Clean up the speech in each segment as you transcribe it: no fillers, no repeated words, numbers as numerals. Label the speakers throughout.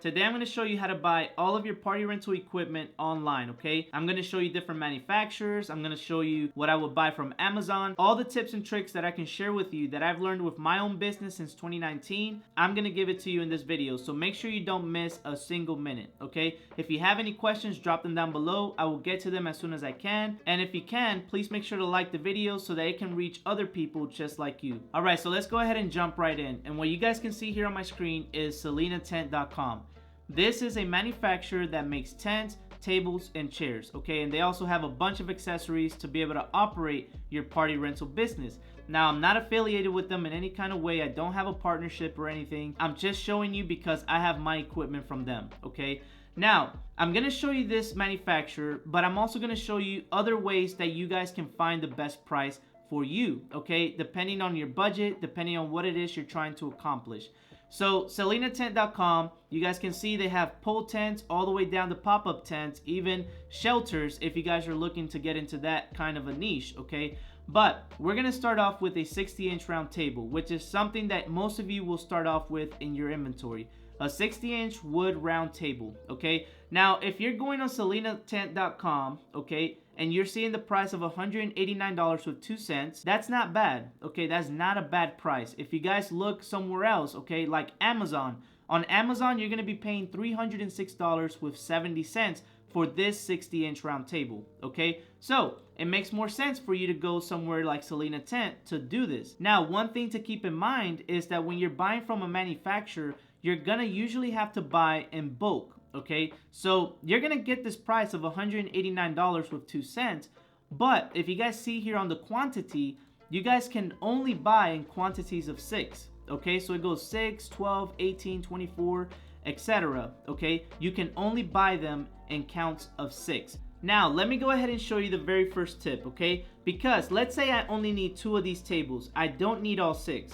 Speaker 1: Today I'm going to show you how to buy all of your party rental equipment online, okay? I'm going to show you different manufacturers. I'm going to show you what I would buy from Amazon. All the tips and tricks that I can share with you that I've learned with my own business since 2019, I'm going to give it to you in this video. So make sure you don't miss a single minute, okay? If you have any questions, drop them down below. I will get to them as soon as I can. And if you can, please make sure to like the video so that it can reach other people just like you. All right, so let's go ahead and jump right in. And what you guys can see here on my screen is SelenaTent.com. This is a manufacturer that makes tents, tables, and chairs, okay? And they also have a bunch of accessories to be able to operate your party rental business. Now, I'm not affiliated with them in any kind of way. I don't have a partnership or anything. I'm just showing you because I have my equipment from them, okay? Now, I'm going to show you this manufacturer, but I'm also going to show you other ways that you guys can find the best price for you, okay? Depending on your budget, depending on what it is you're trying to accomplish. So SelenaTent.com, you guys can see they have pole tents all the way down to pop-up tents, even shelters if you guys are looking to get into that kind of a niche, okay? But we're going to start off with a 60-inch round table, which is something that most of you will start off with in your inventory. A 60-inch wood round table, okay? Now, if you're going on SelenaTent.com, okay, and you're seeing the price of $189 with 2 cents, that's not bad, okay? That's not a bad price. If you guys look somewhere else, okay, like Amazon, on Amazon, you're going to be paying $306 with 70 cents for this 60-inch round table, okay? So, it makes more sense for you to go somewhere like Selena Tent to do this. Now, one thing to keep in mind is that when you're buying from a manufacturer, you're going to usually have to buy in bulk, okay? So you're going to get this price of $189 with 2 cents. But if you guys see here on the quantity, you guys can only buy in quantities of 6, okay? So it goes 6, 12, 18, 24, etc., okay? You can only buy them in counts of 6. Now, let me go ahead and show you the very first tip, okay? Because let's say I only need 2 of these tables. I don't need all 6.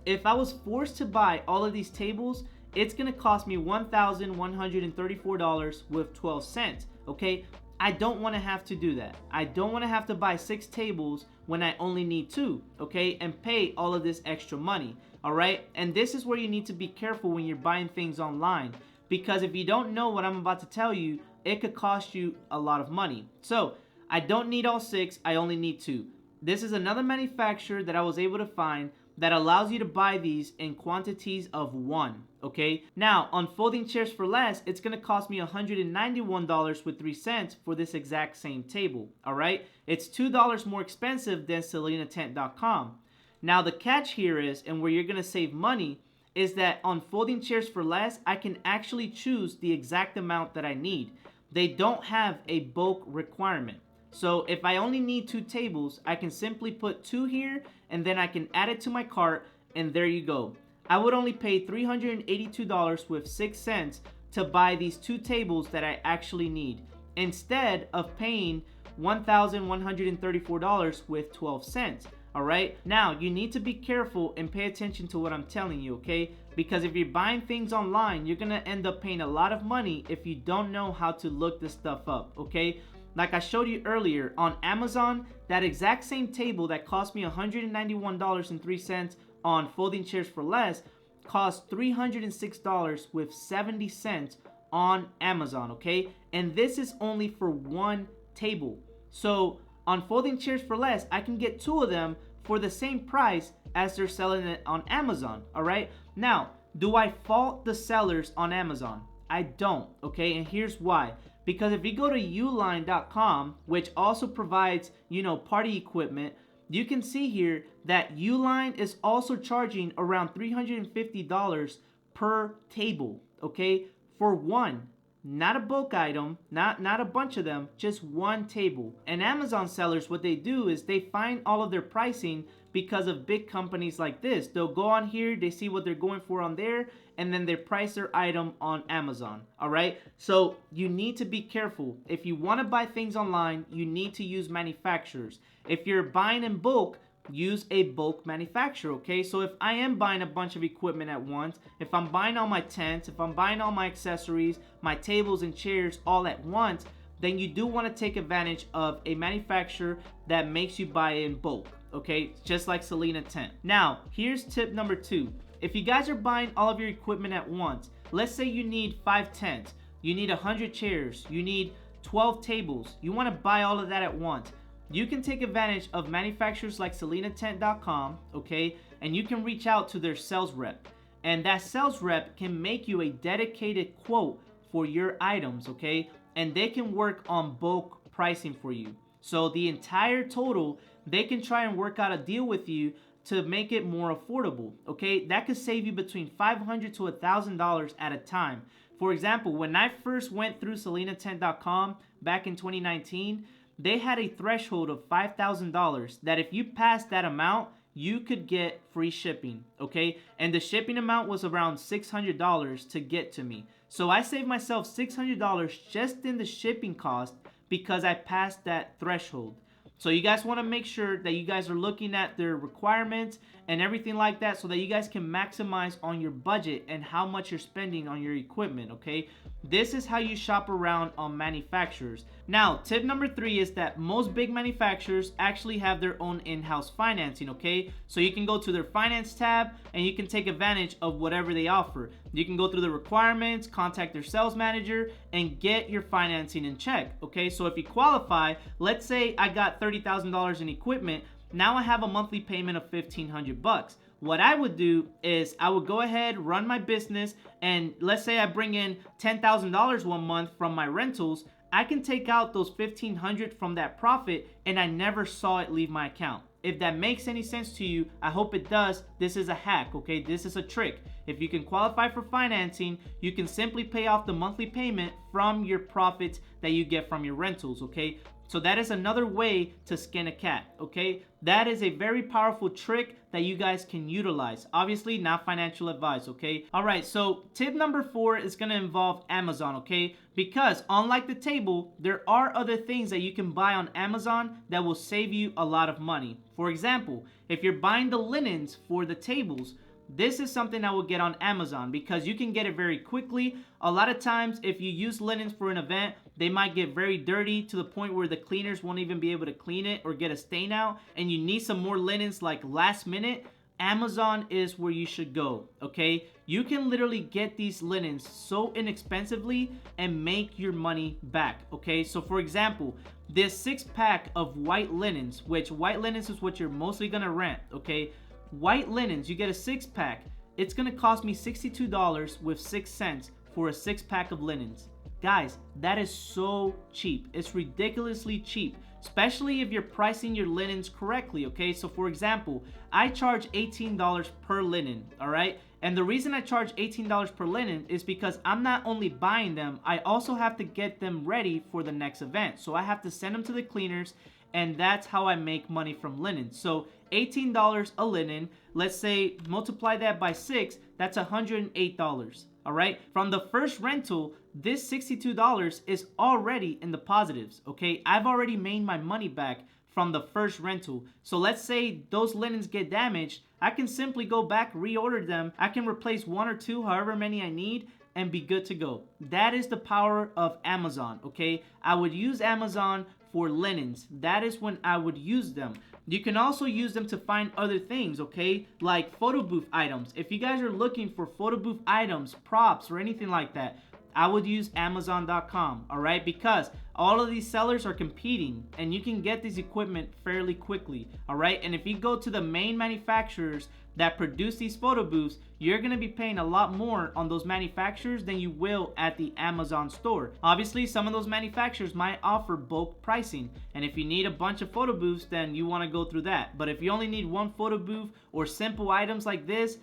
Speaker 1: If I was forced to buy all of these tables, it's going to cost me $1,134 with 12 cents, okay? I don't want to have to do that. I don't want to have to buy 6 tables when I only need 2, okay? And pay all of this extra money, all right? And this is where you need to be careful when you're buying things online, because if you don't know what I'm about to tell you, it could cost you a lot of money. So, I don't need all 6, I only need 2. This is another manufacturer that I was able to find that allows you to buy these in quantities of 1, okay? Now, on Folding Chairs for Less, it's going to cost me $191 with 3 cents for this exact same table, all right? It's $2 more expensive than SelenaTent.com. Now, the catch here is, and where you're going to save money, is that on Folding Chairs for Less, I can actually choose the exact amount that I need. They don't have a bulk requirement. So if I only need 2 tables, I can simply put 2 here and then I can add it to my cart and there you go. I would only pay $382 with 6 cents to buy these 2 tables that I actually need, instead of paying $1,134 with 12 cents. Alright, now you need to be careful and pay attention to what I'm telling you, okay? Because if you're buying things online, you're gonna end up paying a lot of money if you don't know how to look this stuff up, okay? Like I showed you earlier, on Amazon, that exact same table that cost me $191.03 on Folding Chairs for Less cost $306 with 70 cents on Amazon, okay? And this is only for 1 table. So on Folding Chairs for Less, I can get 2 of them for the same price as they're selling it on Amazon, all right? Now, do I fault the sellers on Amazon? I don't, okay? And here's why. Because if you go to Uline.com, which also provides, party equipment, you can see here that Uline is also charging around $350 per table, okay? For 1. Not a bulk item, not a bunch of them, just 1 table. And Amazon sellers, what they do is they find all of their pricing because of big companies like this. They'll go on here, they see what they're going for on there, and then they price their item on Amazon, all right? So you need to be careful. If you want to buy things online, you need to use manufacturers. If you're buying in bulk, use a bulk manufacturer, okay? So if I am buying a bunch of equipment at once, if I'm buying all my tents, if I'm buying all my accessories, my tables and chairs all at once, then you do want to take advantage of a manufacturer that makes you buy in bulk, okay? Just like Selena Tent. Now, here's tip number 2. If you guys are buying all of your equipment at once, let's say you need 5 tents, you need 100 chairs, you need 12 tables, you want to buy all of that at once. You can take advantage of manufacturers like SelenaTent.com, okay, and you can reach out to their sales rep, and that sales rep can make you a dedicated quote for your items, okay, and they can work on bulk pricing for you. So the entire total, they can try and work out a deal with you to make it more affordable, okay? That could save you between $500 to $1,000 at a time. For example, when I first went through SelenaTent.com back in 2019, they had a threshold of $5,000 that if you passed that amount, you could get free shipping, okay? And the shipping amount was around $600 to get to me. So I saved myself $600 just in the shipping cost because I passed that threshold. So you guys want to make sure that you guys are looking at their requirements and everything like that so that you guys can maximize on your budget and how much you're spending on your equipment, okay? This is how you shop around on manufacturers. Now, tip number 3 is that most big manufacturers actually have their own in-house financing, okay? So you can go to their finance tab and you can take advantage of whatever they offer. You can go through the requirements, contact their sales manager, and get your financing in check, okay? So if you qualify, let's say I got $30,000 in equipment, now I have a monthly payment of $1,500. What I would do is I would go ahead, run my business, and let's say I bring in $10,000 one month from my rentals, I can take out those $1,500 from that profit and I never saw it leave my account. If that makes any sense to you, I hope it does. This is a hack, okay? This is a trick. If you can qualify for financing, you can simply pay off the monthly payment from your profits that you get from your rentals, okay? So that is another way to skin a cat, okay? That is a very powerful trick that you guys can utilize. Obviously, not financial advice, okay? All right, so tip number 4 is gonna involve Amazon, okay? Because unlike the table, there are other things that you can buy on Amazon that will save you a lot of money. For example, if you're buying the linens for the tables, this is something I will get on Amazon because you can get it very quickly. A lot of times, if you use linens for an event, they might get very dirty to the point where the cleaners won't even be able to clean it or get a stain out, and you need some more linens like last minute. Amazon is where you should go, okay? You can literally get these linens so inexpensively and make your money back, okay? So for example, this 6-pack of white linens, which white linens is what you're mostly gonna rent, okay? White linens, you get a 6-pack. It's gonna cost me $62 with 6 cents for a 6-pack of linens. Guys, that is so cheap. It's ridiculously cheap, especially if you're pricing your linens correctly, okay? So for example, I charge $18 per linen, all right? And the reason I charge $18 per linen is because I'm not only buying them, I also have to get them ready for the next event. So I have to send them to the cleaners, and that's how I make money from linen. So $18 a linen, let's say multiply that by 6, that's $108, all right? From the first rental, this $62 is already in the positives, okay? I've already made my money back from the first rental. So let's say those linens get damaged, I can simply go back, reorder them. I can replace 1 or 2, however many I need, and be good to go. That is the power of Amazon, okay? I would use Amazon for linens. That is when I would use them. You can also use them to find other things, okay? Like photo booth items. If you guys are looking for photo booth items, props, or anything like that, I would use Amazon.com, all right? Because all of these sellers are competing and you can get this equipment fairly quickly, all right? And if you go to the main manufacturers that produce these photo booths, you're gonna be paying a lot more on those manufacturers than you will at the Amazon store. Obviously, some of those manufacturers might offer bulk pricing, and if you need a bunch of photo booths, then you wanna go through that. But if you only need one photo booth or simple items like this,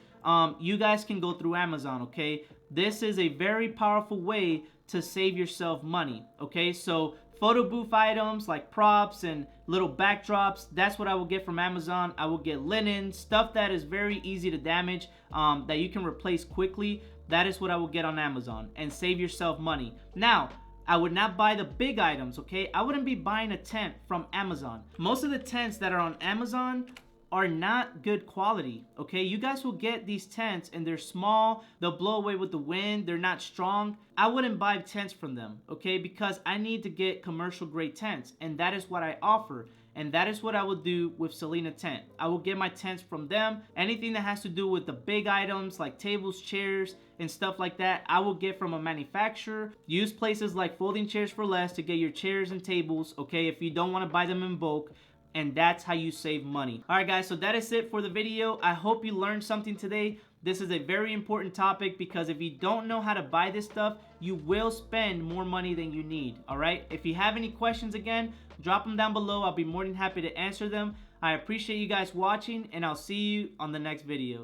Speaker 1: you guys can go through Amazon, okay? This is a very powerful way to save yourself money, okay? So photo booth items like props and little backdrops, that's what I will get from Amazon. I will get linen, stuff that is very easy to damage, that you can replace quickly. That is what I will get on Amazon and save yourself money. Now, I would not buy the big items, okay? I wouldn't be buying a tent from Amazon. Most of the tents that are on Amazon are not good quality, okay? You guys will get these tents and they're small, they'll blow away with the wind, they're not strong. I wouldn't buy tents from them, okay? Because I need to get commercial grade tents, and that is what I offer. And that is what I will do with Selena Tent. I will get my tents from them. Anything that has to do with the big items like tables, chairs, and stuff like that, I will get from a manufacturer. Use places like Folding Chairs for Less to get your chairs and tables, okay, if you don't want to buy them in bulk. And that's how you save money. Alright guys, so that is it for the video. I hope you learned something today. This is a very important topic because if you don't know how to buy this stuff, you will spend more money than you need. Alright, if you have any questions, again, drop them down below. I'll be more than happy to answer them. I appreciate you guys watching, and I'll see you on the next video.